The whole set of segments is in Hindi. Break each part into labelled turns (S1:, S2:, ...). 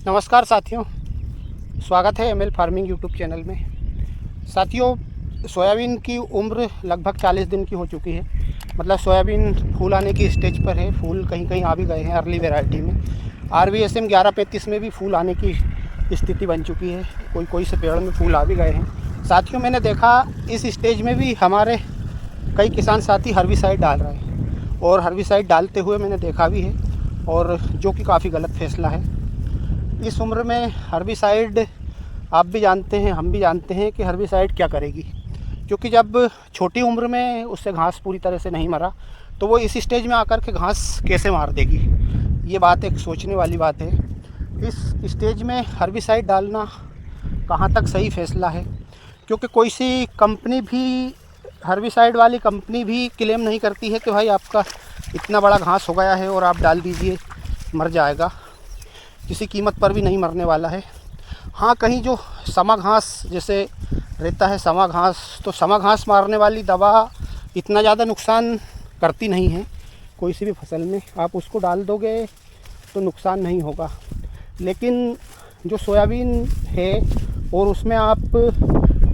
S1: नमस्कार साथियों, स्वागत है एमएल फार्मिंग यूट्यूब चैनल में। साथियों, सोयाबीन की उम्र लगभग 40 दिन की हो चुकी है। मतलब सोयाबीन फूल आने की स्टेज पर है। फूल कहीं कहीं आ भी गए हैं अर्ली वैरायटी में। RVSM 1135 में भी फूल आने की स्थिति बन चुकी है। कोई से पेड़ में फूल आ भी गए हैं। साथियों, मैंने देखा इस स्टेज में भी हमारे कई किसान साथी हर्बिसाइड डाल रहे हैं और हर्बिसाइड डालते हुए मैंने देखा भी है, और जो कि काफ़ी गलत फैसला है। इस उम्र में हर्बिसाइड, आप भी जानते हैं, हम भी जानते हैं कि हर्बिसाइड क्या करेगी, क्योंकि जब छोटी उम्र में उससे घास पूरी तरह से नहीं मरा तो वो इस स्टेज में आकर के घास कैसे मार देगी। ये बात एक सोचने वाली बात है। इस स्टेज में हर्बिसाइड डालना कहाँ तक सही फैसला है, क्योंकि कोई सी कंपनी भी, हर्बिसाइड वाली कंपनी भी क्लेम नहीं करती है कि भाई आपका इतना बड़ा घास हो गया है और आप डाल दीजिए, मर जाएगा। किसी कीमत पर भी नहीं मरने वाला है। हाँ, कहीं जो समा घास जैसे रहता है, समा घास, तो समा घास मारने वाली दवा इतना ज़्यादा नुकसान करती नहीं है। कोई सी भी फसल में आप उसको डाल दोगे तो नुकसान नहीं होगा। लेकिन जो सोयाबीन है और उसमें आप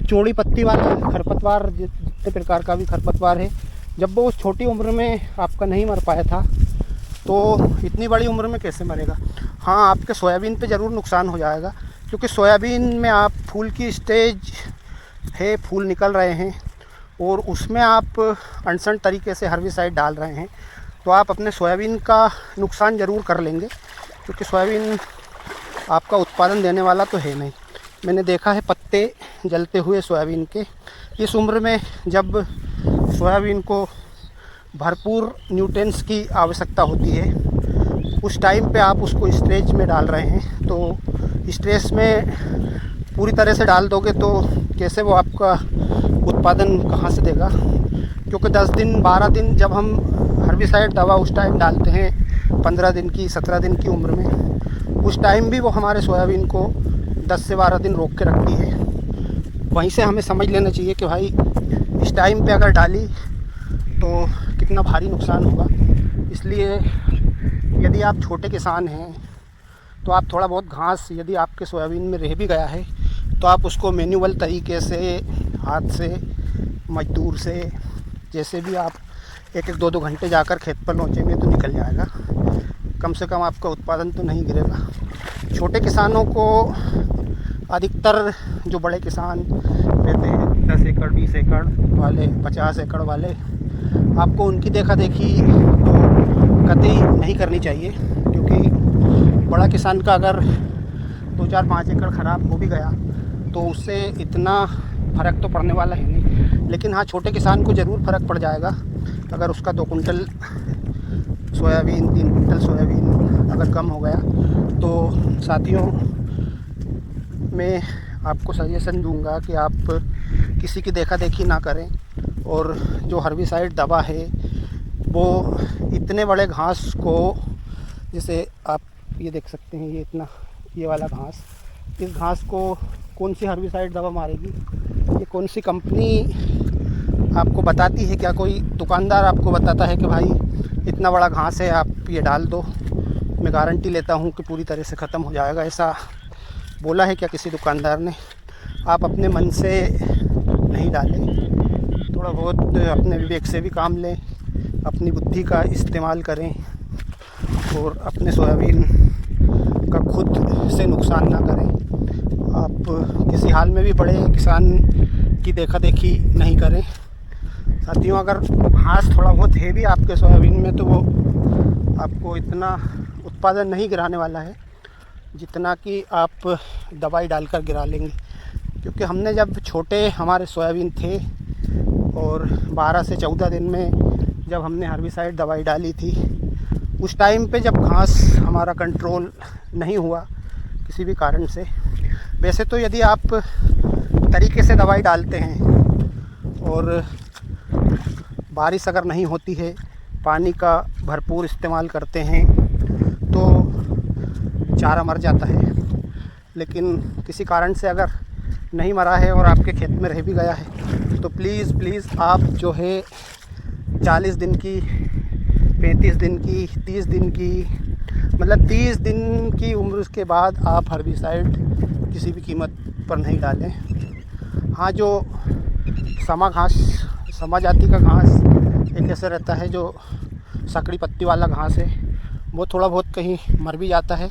S1: चौड़ी पत्ती वाला खरपतवार, जितने प्रकार का भी खरपतवार है, जब वो उस छोटी उम्र में आपका नहीं मर पाया था तो इतनी बड़ी उम्र में कैसे मरेगा। हाँ, आपके सोयाबीन पे ज़रूर नुकसान हो जाएगा, क्योंकि सोयाबीन में आप फूल की स्टेज है, फूल निकल रहे हैं और उसमें आप अनसन तरीके से हर्बिसाइड डाल रहे हैं, तो आप अपने सोयाबीन का नुकसान ज़रूर कर लेंगे, क्योंकि सोयाबीन आपका उत्पादन देने वाला तो है नहीं। मैंने देखा है पत्ते जलते हुए सोयाबीन के। इस उम्र में जब सोयाबीन को भरपूर न्यूट्रिएंट्स की आवश्यकता होती है, उस टाइम पे आप उसको स्ट्रेच में डाल रहे हैं, तो स्ट्रेस में पूरी तरह से डाल दोगे तो कैसे वो आपका उत्पादन कहाँ से देगा। क्योंकि 10 दिन 12 दिन जब हम हर्बिसाइड दवा उस टाइम डालते हैं, 15 दिन की 17 दिन की उम्र में, उस टाइम भी वो हमारे सोयाबीन को 10 से 12 दिन रोक के रखती है। वहीं से हमें समझ लेना चाहिए कि भाई इस टाइम पे अगर डाली तो कितना भारी नुकसान होगा। इसलिए यदि आप छोटे किसान हैं तो आप थोड़ा बहुत घास यदि आपके सोयाबीन में रह भी गया है तो आप उसको मैन्युअल तरीके से, हाथ से, मजदूर से, जैसे भी आप 1-1 2-2 घंटे जाकर खेत पर नोचेंगे तो निकल जाएगा। कम से कम आपका उत्पादन तो नहीं गिरेगा। छोटे किसानों को अधिकतर, जो बड़े किसान रहते हैं 10 एकड़ 20 एकड़ वाले, 50 एकड़ वाले, आपको उनकी देखा देखी तो कतई नहीं करनी चाहिए, क्योंकि बड़ा किसान का अगर 2-4-5 एकड़ ख़राब हो भी गया तो उससे इतना फ़र्क तो पड़ने वाला है नहीं। लेकिन हाँ, छोटे किसान को ज़रूर फ़र्क पड़ जाएगा अगर उसका 2 कुंटल सोयाबीन, 3 कुंटल सोयाबीन अगर कम हो गया। तो साथियों, मैं आपको सजेशन दूंगा कि आप किसी की देखा देखी ना करें, और जो हर्बिसाइड दवा है वो इतने बड़े घास को, जैसे आप ये देख सकते हैं, ये इतना, ये वाला घास, इस घास को कौन सी हर्बिसाइड दवा मारेगी, ये कौन सी कंपनी आपको बताती है? क्या कोई दुकानदार आपको बताता है कि भाई इतना बड़ा घास है, आप ये डाल दो, मैं गारंटी लेता हूँ कि पूरी तरह से ख़त्म हो जाएगा? ऐसा बोला है क्या किसी दुकानदार ने? आप अपने मन से नहीं डालें, थोड़ा बहुत अपने विवेक से भी काम लें, अपनी बुद्धि का इस्तेमाल करें और अपने सोयाबीन का खुद से नुकसान ना करें। आप किसी हाल में भी बड़े किसान की देखा देखी नहीं करें। साथियों, अगर घास थोड़ा बहुत है भी आपके सोयाबीन में तो वो आपको इतना उत्पादन नहीं गिराने वाला है जितना कि आप दवाई डालकर गिरा लेंगे। क्योंकि हमने जब छोटे हमारे सोयाबीन थे और 12 से 14 दिन में जब हमने हर्बिसाइड दवाई डाली थी, उस टाइम पे जब घास हमारा कंट्रोल नहीं हुआ किसी भी कारण से, वैसे तो यदि आप तरीके से दवाई डालते हैं और बारिश अगर नहीं होती है, पानी का भरपूर इस्तेमाल करते हैं, तो चारा मर जाता है। लेकिन किसी कारण से अगर नहीं मरा है और आपके खेत में रह भी गया है तो प्लीज़ आप जो है 40 दिन की, 35 दिन की, 30 दिन की, मतलब 30 दिन की उम्र के बाद आप हर्बिसाइड किसी भी कीमत पर नहीं डालें। हाँ, जो समा जाति का घास एक ऐसा रहता है जो सकड़ी पत्ती वाला घास है, वो थोड़ा बहुत कहीं मर भी जाता है।